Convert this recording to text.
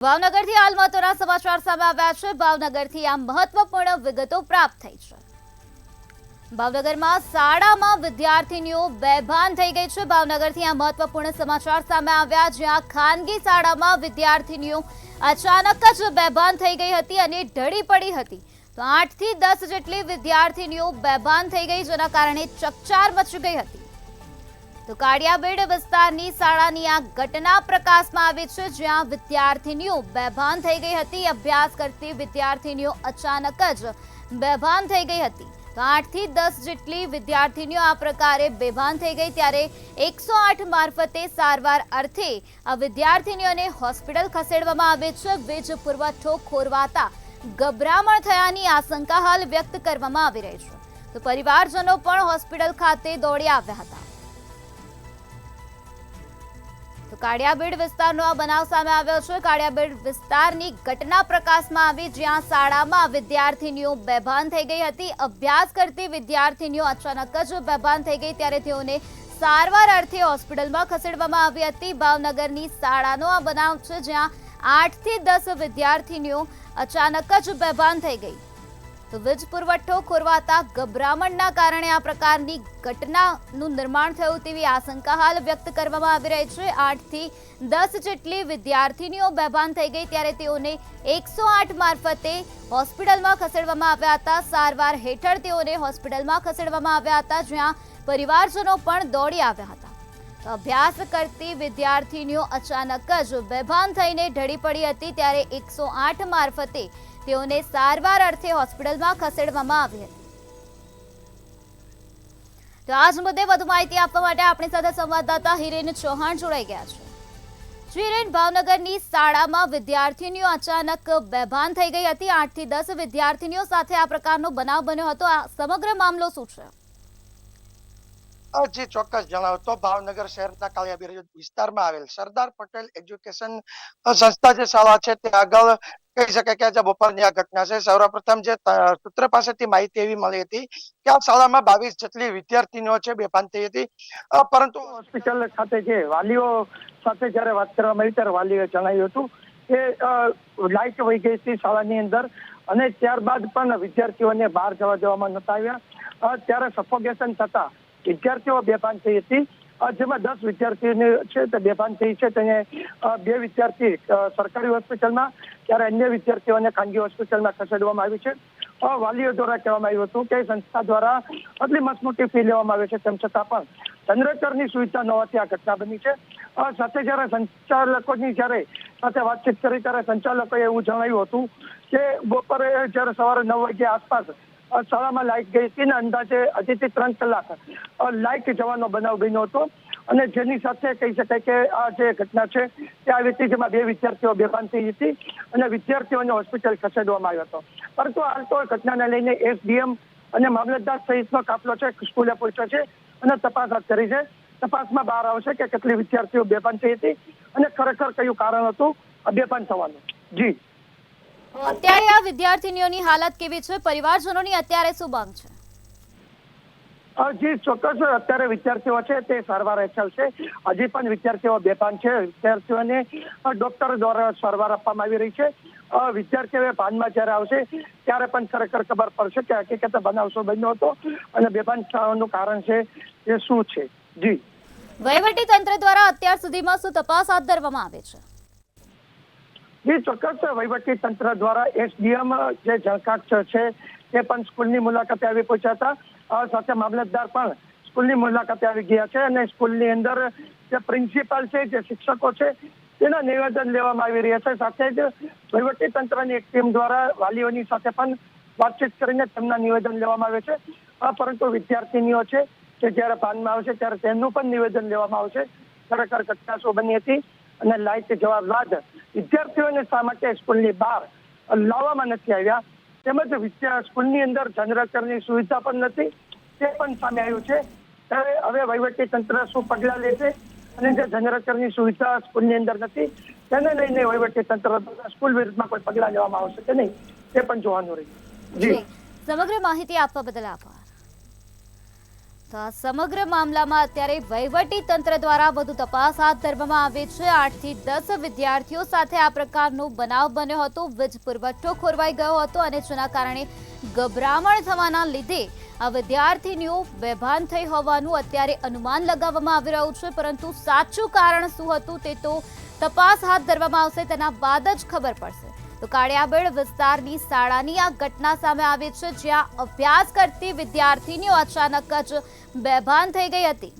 ભાવનગરથી હાલ મહત્વના સમાચાર સામે આવ્યા છે। ભાવનગરથી આ મહત્વપૂર્ણ વિગતો પ્રાપ્ત થઈ છે। ભાવનગરમાં શાળામાં વિદ્યાર્થીનીઓ બેભાન થઈ ગઈ છે। ભાવનગરથી આ મહત્વપૂર્ણ સમાચાર સામે આવ્યા, જ્યાં ખાનગી શાળામાં વિદ્યાર્થીનીઓ અચાનક જ બેભાન થઈ ગઈ હતી અને ઢળી પડી હતી। તો 8 થી 10 જેટલી વિદ્યાર્થીનીઓ બેભાન થઈ ગઈ, જેના કારણે ચકચાર મચી ગઈ હતી। તો કાળિયાબેડ વિસ્તારની શાળાની આ ઘટના પ્રકાશમાં આવી છે, જ્યાં વિદ્યાર્થીનીઓ બેભાન થઈ ગઈ હતી। અભ્યાસ કરતી વિદ્યાર્થીનીઓ અચાનક જ બેભાન થઈ ગઈ હતી। તો 8 થી 10 જેટલી વિદ્યાર્થીનીઓ આ પ્રકારે બેભાન થઈ ગઈ, ત્યારે 108 મારફતે સારવાર અર્થે આ વિદ્યાર્થીનીઓને હોસ્પિટલ ખસેડવામાં આવી છે। વીજ પુરવઠો ખોરવાતા ગભરામણ થયાની આશંકા હાલ વ્યક્ત કરવામાં આવી રહી છે। તો પરિવારજનો પણ હોસ્પિટલ ખાતે દોડી આવ્યા હતા। તો કાળિયાબેડ વિસ્તારનો આ બનાવ સામે આવ્યો છે। કાળિયાબેડ વિસ્તારની ઘટના પ્રકાશમાં આવી, જ્યાં શાળામાં વિદ્યાર્થીનીઓ બેભાન થઈ ગઈ હતી। અભ્યાસ કરતી વિદ્યાર્થીનીઓ અચાનક જ બેભાન થઈ ગઈ, ત્યારે તેઓને સારવાર અર્થે હોસ્પિટલમાં ખસેડવામાં આવી હતી। ભાવનગરની શાળાનો આ બનાવ છે, જ્યાં 8 થી 10 વિદ્યાર્થીનીઓ અચાનક જ બેભાન થઈ ગઈ। તો વીજ પુરવઠો ખોરવાતા ગભરામણના કારણે આ પ્રકારની ઘટનાનું નિર્માણ થયું તેવી આશંકા હાલ વ્યક્ત કરવામાં આવી રહી છે। 8 થી 10 જેટલી વિદ્યાર્થીનીઓ બેભાન થઈ ગઈ, ત્યારે તેઓને 108 મારફતે હોસ્પિટલમાં ખસેડવામાં આવ્યા હતા। સારવાર હેઠળ તેઓને હોસ્પિટલમાં ખસેડવામાં આવ્યા હતા, જ્યાં પરિવારજનો પણ દોડી આવ્યા હતા। તો અભ્યાસ કરતી વિદ્યાર્થીનીઓ અચાનક જ બેભાન થઈને ઢળી પડી હતી, ત્યારે 108 મારફતે તેઓને સારવાર અર્થે હોસ્પિટલમાં ખસેડવામાં આવી હતી। તો આ જ મુદ્દે વધુ માહિતી આપવા માટે આપણી સાથે સંવાદદાતા હિરેન ચૌહાણ જોડાઈ ગયા છે। હિરેન, ભાવનગરની શાળામાં વિદ્યાર્થીનીઓ અચાનક બેભાન થઈ ગઈ હતી। 8 થી 10 વિદ્યાર્થીનીઓ સાથે આ પ્રકારનો બનાવ બન્યો હતો। આ સમગ્ર મામલો શું છે? જી ચોક્કસ જણાવો તો ભાવનગર શહેરના કાળિયાબેડ વિસ્તારમાં આવેલ સરદાર પટેલ એજ્યુકેશન સંસ્થા જે શાળા છે તે આગળ કહી શકાય કે આજે બપોરની આ ઘટના છે। સૌપ્રથમ જે સૂત્ર પાસેથી માહિતી એવી મળી હતી કે આ શાળામાં 22 જેટલી વિદ્યાર્થીનીઓ છે બેભાન થઈ હતી, પરંતુ હોસ્પિટલ ખાતે જે વાલીઓ સાથે જયારે વાત કરવામાં આવી ત્યારે વાલીઓએ જણાવ્યું હતું કે લાઇટ વહી ગઈ હતી શાળાની અંદર, અને ત્યારબાદ પણ વિદ્યાર્થીઓને બહાર જવા દેવામાં નતા આવ્યા। ત્યારે સફોકેશન થતા વિદ્યાર્થીઓ બેભાન થઈ હતી, જેમાં 10 વિદ્યાર્થીઓ છે તે બેભાન થઈ છે। તેને 2 વિદ્યાર્થી સરકારી હોસ્પિટલમાં, ત્યારે અન્ય વિદ્યાર્થીઓને ખાનગી હોસ્પિટલમાં ખસેડવામાં આવી છે। વાલીઓ દ્વારા કહેવામાં આવ્યું હતું કે સંસ્થા દ્વારા આટલી મસમોટી ફી લેવામાં આવે છે, તેમ છતાં પણ જનરેટરની સુવિધા ન હોવાથી આ ઘટના બની છે। સાથે જયારે સંચાલકોની જયારે સાથે વાતચીત કરી ત્યારે સંચાલકોએ એવું જણાવ્યું હતું કે બપોરે જયારે સવારે 9 વાગ્યા આસપાસ શાળામાં લાઇટ ગઈ હતી ને અંદાજે 2 થી 3 કલાક લાઇટ જવાનો બનાવ બન્યો હતો, અને જેની સાથે કહી શકાય કે આ જે ઘટના છે તે આવી હતી, જેમાં 2 વિદ્યાર્થીઓ બેભાન થઈ હતી અને વિદ્યાર્થીઓને હોસ્પિટલ ખસેડવામાં આવ્યો હતો। પરંતુ હાલ તો ઘટનાને લઈને એસડીએમ અને મામલતદાર સહિતનો કાફલો છે સ્કૂલે પહોંચ્યો છે અને તપાસ હાથ ધરી છે। તપાસમાં બહાર આવશે કે કેટલી વિદ્યાર્થીઓ બેભાન થઈ હતી અને ખરેખર કયું કારણ હતું બેભાન થવાનું। જી, અત્યારે આ વિદ્યાર્થીનીઓની હાલત કેવી છે? પરિવારજનોની અત્યારે શું માંગ છે? જી ચોક્કસ, અત્યારે વિદ્યાર્થીઓ છે તે સારવાર હેઠળ છે। હજી પણ વિદ્યાર્થીઓ બેભાન છે। વિદ્યાર્થીઓને ડોક્ટર દ્વારા સારવાર આપવામાં આવી રહી છે। વિદ્યાર્થીઓ ભાનમાં જયારે આવશે ત્યારે પણ ખરેખર ખબર પડશે કે હકીકતે બનાવ શું બન્યો હતો અને બેભાન થવાનું કારણ છે એ શું છે। જી, વહીવટી તંત્ર દ્વારા અત્યાર સુધીમાં શું તપાસ હાથ ધરવામાં આવે છે? જી ચોક્કસ, વહીવટી તંત્ર દ્વારા એસડીએમ જે જળકાક્ષ છે તે પણ સ્કૂલની મુલાકાતે આવી પહોંચ્યા હતા। સાથે મામલતદાર પણ સ્કૂલની મુલાકાતે આવી ગયા છે, અને સ્કૂલની અંદર જે પ્રિન્સિપાલ છે, જે શિક્ષકો છે તેના નિવેદન લેવામાં આવી રહ્યા છે। સાથે જ વહીવટી તંત્રની એક ટીમ દ્વારા વાલીઓની સાથે પણ વાતચીત કરીને તેમના નિવેદન લેવામાં આવે છે। પરંતુ વિદ્યાર્થીનીઓ છે કે જયારે ભાનમાં આવશે ત્યારે તેમનું પણ નિવેદન લેવામાં આવશે ખરેખર ઘટના શું બની હતી, અને લાઇટ જવા બાદ વિદ્યાર્થીઓને શા માટે સ્કૂલની બહાર લાવવામાં નથી આવ્યા, તેમજ સ્કૂલની અંદર જનરેટરની સુવિધા પણ નથી તે પણ સામે આવ્યું છે। ત્યારે હવે વહીવટી તંત્ર શું પગલાં લેશે, અને જે જનરેટરની સુવિધા સ્કૂલની અંદર નથી તેને લઈને વહીવટી તંત્ર સ્કૂલ વિરુદ્ધમાં કોઈ પગલાં લેવામાં આવશે કે નહીં તે પણ જોવાનું રહ્યું। જી, સમગ્ર માહિતી આપવા બદલ આભાર। તો આ સમગ્ર મામલામાં અત્યારે વહીવટી તંત્ર દ્વારા વધુ તપાસ હાથ ધરવામાં આવી છે. 8 થી 10 વિદ્યાર્થીઓ સાથે આ પ્રકારનો બનાવ બન્યો હતો. વીજ પુરવઠો ખોરવાઈ ગયો હતો અને જેના કારણે ગભરામણ થવાના લીધે આ વિદ્યાર્થીનીઓ બેભાન થઈ હોવાનું અત્યારે અનુમાન લગાવવામાં આવી રહ્યું છે. પરંતુ સાચું કારણ શું હતું તે તો તપાસ હાથ ધરવામાં આવશે, તેના બાદ જ ખબર પડશે. તો કાળિયાબેડ વિસ્તારની શાળાની આ ઘટના સામે આવી છે, જ્યાં અભ્યાસ કરતી વિદ્યાર્થીનીઓ અચાનક જ બેભાન થઈ ગઈ હતી.